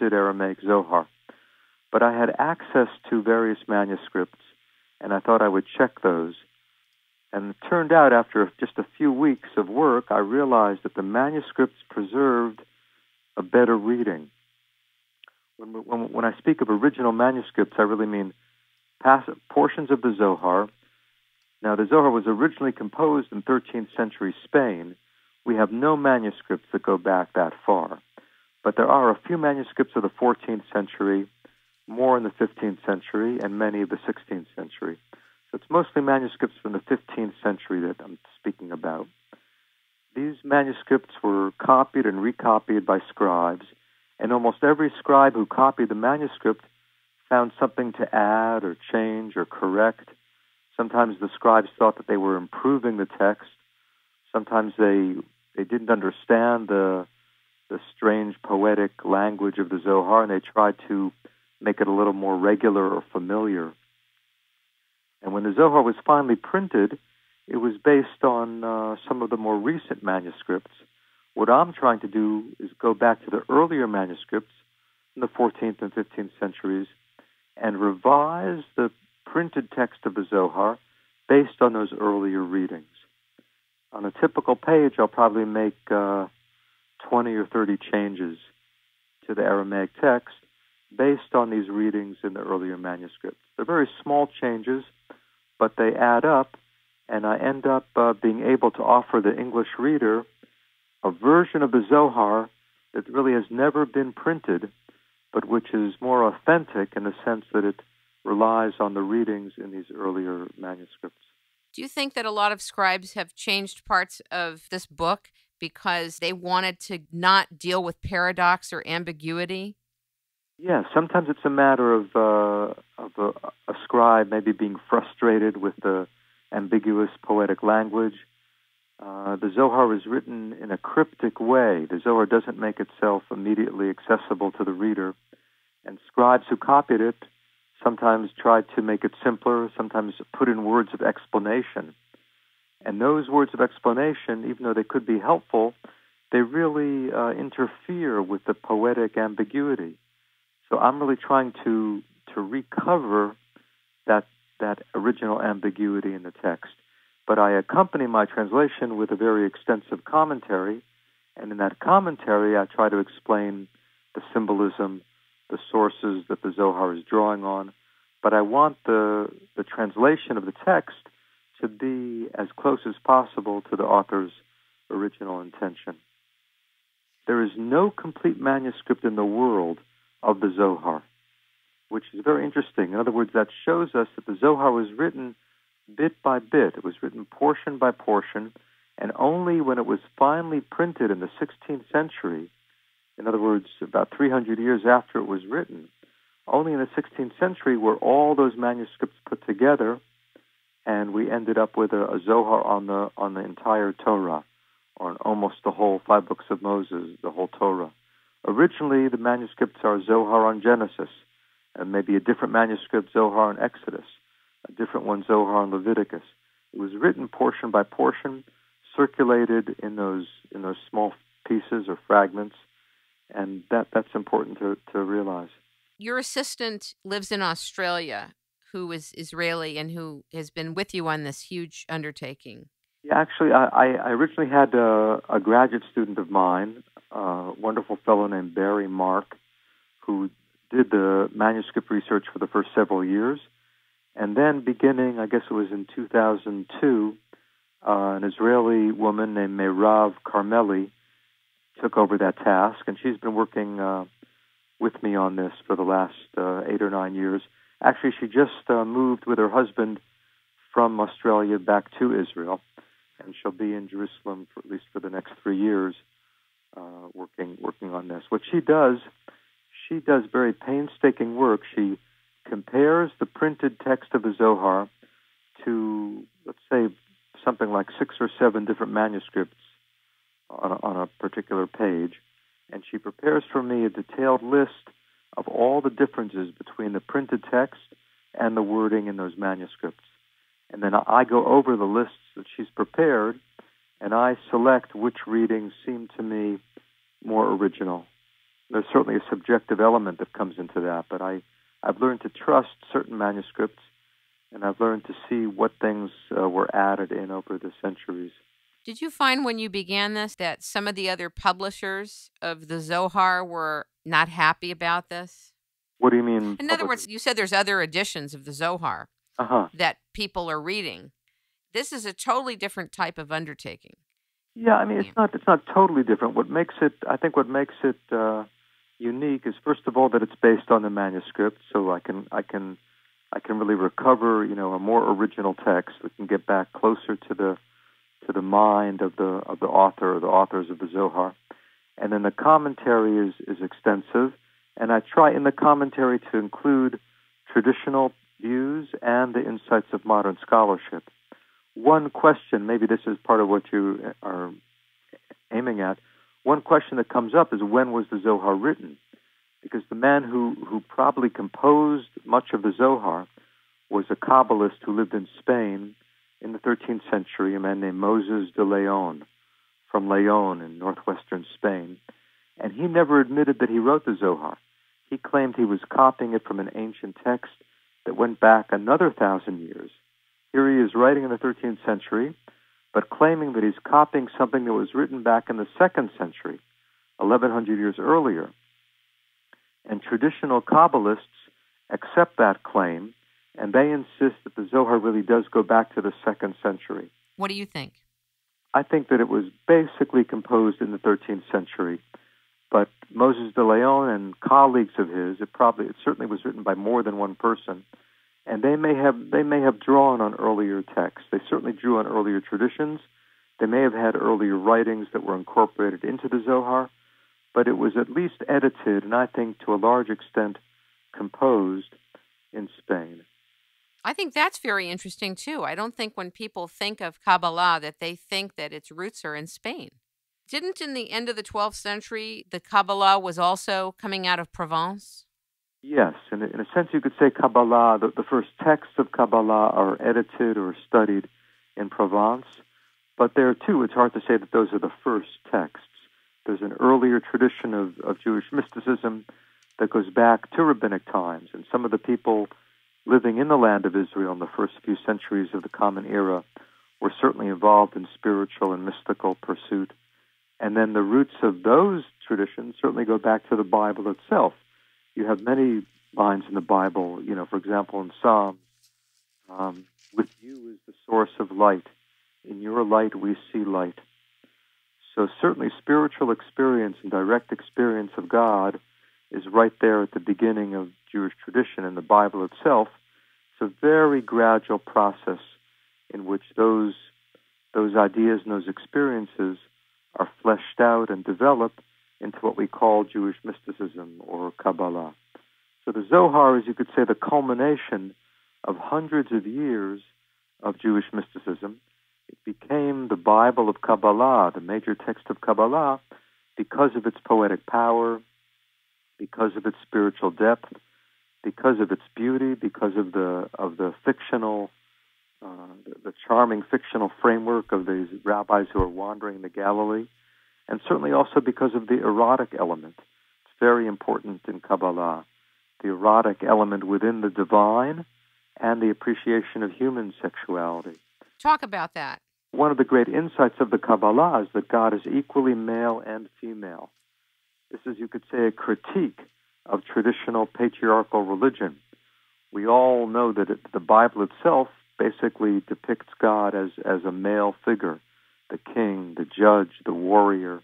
printed Aramaic Zohar. But I had access to various manuscripts, and I thought I would check those. And it turned out, after just a few weeks of work, I realized that the manuscripts preserved a better reading. When I speak of original manuscripts, I really mean portions of the Zohar. Now, the Zohar was originally composed in 13th century Spain. We have no manuscripts that go back that far. But there are a few manuscripts of the 14th century, more in the 15th century, and many of the 16th century. So it's mostly manuscripts from the 15th century that I'm speaking about. These manuscripts were copied and recopied by scribes, and almost every scribe who copied the manuscript found something to add or change or correct. Sometimes the scribes thought that they were improving the text. Sometimes they didn't understand the strange poetic language of the Zohar, and they tried to make it a little more regular or familiar. And when the Zohar was finally printed, it was based on some of the more recent manuscripts. What I'm trying to do is go back to the earlier manuscripts in the 14th and 15th centuries and revise the printed text of the Zohar based on those earlier readings. On a typical page, I'll probably make 20 or 30 changes to the Aramaic text based on these readings in the earlier manuscripts. They're very small changes, but they add up, and I end up being able to offer the English reader a version of the Zohar that really has never been printed, but which is more authentic in the sense that it relies on the readings in these earlier manuscripts. Do you think that a lot of scribes have changed parts of this book because they wanted to not deal with paradox or ambiguity? Yeah, sometimes it's a matter of a scribe maybe being frustrated with the ambiguous poetic language. The Zohar was written in a cryptic way. The Zohar doesn't make itself immediately accessible to the reader. And scribes who copied it sometimes tried to make it simpler, sometimes put in words of explanation. And those words of explanation, even though they could be helpful, they really interfere with the poetic ambiguity. So I'm really trying to recover that original ambiguity in the text. But I accompany my translation with a very extensive commentary, and in that commentary I try to explain the symbolism, the sources that the Zohar is drawing on. But I want the translation of the text to be as close as possible to the author's original intention. There is no complete manuscript in the world of the Zohar, which is very interesting. In other words, that shows us that the Zohar was written bit by bit. It was written portion by portion, and only when it was finally printed in the 16th century, in other words, about 300 years after it was written, only in the 16th century were all those manuscripts put together, and we ended up with a Zohar on the entire Torah, or on almost the whole 5 books of Moses, the whole Torah. Originally, the manuscripts are Zohar on Genesis, and maybe a different manuscript, Zohar on Exodus, a different one, Zohar on Leviticus. It was written portion by portion, circulated in those small pieces or fragments, and that's important to realize. Your assistant lives in Australia, who is Israeli and who has been with you on this huge undertaking. Yeah, actually, I originally had a graduate student of mine, a wonderful fellow named Barry Mark, who did the manuscript research for the first several years. And then beginning, I guess it was in 2002, an Israeli woman named Meirav Carmeli took over that task, and she's been working with me on this for the last 8 or 9 years. Actually, she just moved with her husband from Australia back to Israel, and she'll be in Jerusalem for at least for the next 3 years working on this. What she does very painstaking work. She compares the printed text of the Zohar to, let's say, something like 6 or 7 different manuscripts on a particular page, and she prepares for me a detailed list of all the differences between the printed text and the wording in those manuscripts. And then I go over the lists that she's prepared, and I select which readings seem to me more original, there's certainly a subjective element that comes into that, but I've learned to trust certain manuscripts, and I've learned to see what things were added in over the centuries. Did you find when you began this that some of the other publishers of the Zohar were not happy about this? What do you mean? In other words, you said there's other editions of the Zohar that people are reading. This is a totally different type of undertaking. Yeah, I mean, it's not totally different. What makes it unique is, first of all, that it's based on the manuscript, so I can really recover, a more original text. We can get back closer to the mind of the author or the authors of the Zohar. And then the commentary is extensive, and I try in the commentary to include traditional views and the insights of modern scholarship. One question, maybe this is part of what you are aiming at, one question that comes up is, when was the Zohar written? Because the man who probably composed much of the Zohar was a Kabbalist who lived in Spain in the 13th century, a man named Moses de Leon, from Leon in northwestern Spain. And he never admitted that he wrote the Zohar. He claimed he was copying it from an ancient text that went back another 1,000 years. Here he is writing in the 13th century, but claiming that he's copying something that was written back in the 2nd century, 1,100 years earlier. And traditional Kabbalists accept that claim, and they insist that the Zohar really does go back to the 2nd century. What do you think? I think that it was basically composed in the 13th century, but Moses de Leon and colleagues of his, it certainly was written by more than one person, and they may have drawn on earlier texts. They certainly drew on earlier traditions. They may have had earlier writings that were incorporated into the Zohar, but it was at least edited, and I think to a large extent composed in Spain. I think that's very interesting, too. I don't think when people think of Kabbalah that they think that its roots are in Spain. Didn't in the end of the 12th century, the Kabbalah was also coming out of Provence? Yes, in a sense you could say Kabbalah, the first texts of Kabbalah are edited or studied in Provence, but there too it's hard to say that those are the first texts. There's an earlier tradition of Jewish mysticism that goes back to rabbinic times, and some of the people living in the land of Israel in the first few centuries of the Common Era were certainly involved in spiritual and mystical pursuit. And then the roots of those traditions certainly go back to the Bible itself. You have many lines in the Bible, for example, in Psalms, with you is the source of light. In your light we see light. So certainly spiritual experience and direct experience of God is right there at the beginning of Jewish tradition in the Bible itself. It's a very gradual process in which those ideas and those experiences are fleshed out and developed into what we call Jewish mysticism or Kabbalah. So the Zohar is, you could say, the culmination of hundreds of years of Jewish mysticism. It became the Bible of Kabbalah, the major text of Kabbalah, because of its poetic power, because of its spiritual depth, because of its beauty, because of the fictional, the charming fictional framework of these rabbis who are wandering the Galilee, and certainly also because of the erotic element. It's very important in Kabbalah, the erotic element within the divine and the appreciation of human sexuality. Talk about that. One of the great insights of the Kabbalah is that God is equally male and female. This is, you could say, a critique of traditional patriarchal religion. We all know that the Bible itself basically depicts God as a male figure, the king, the judge, the warrior.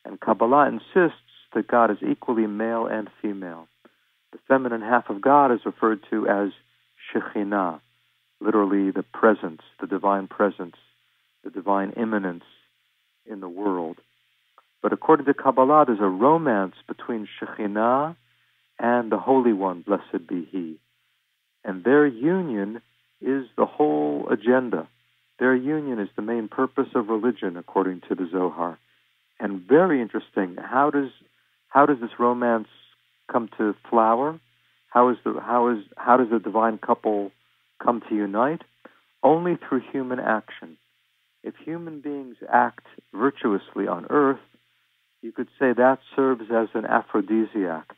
And Kabbalah insists that God is equally male and female. The feminine half of God is referred to as Shekhinah, literally the presence, the divine presence, the divine immanence in the world. But according to Kabbalah, there's a romance between Shekhinah and the Holy One, blessed be He. And their union is the whole agenda. Their union is the main purpose of religion, according to the Zohar. And very interesting, how does this romance come to flower? How does the divine couple come to unite? Only through human action. If human beings act virtuously on earth, You could say that serves as an aphrodisiac.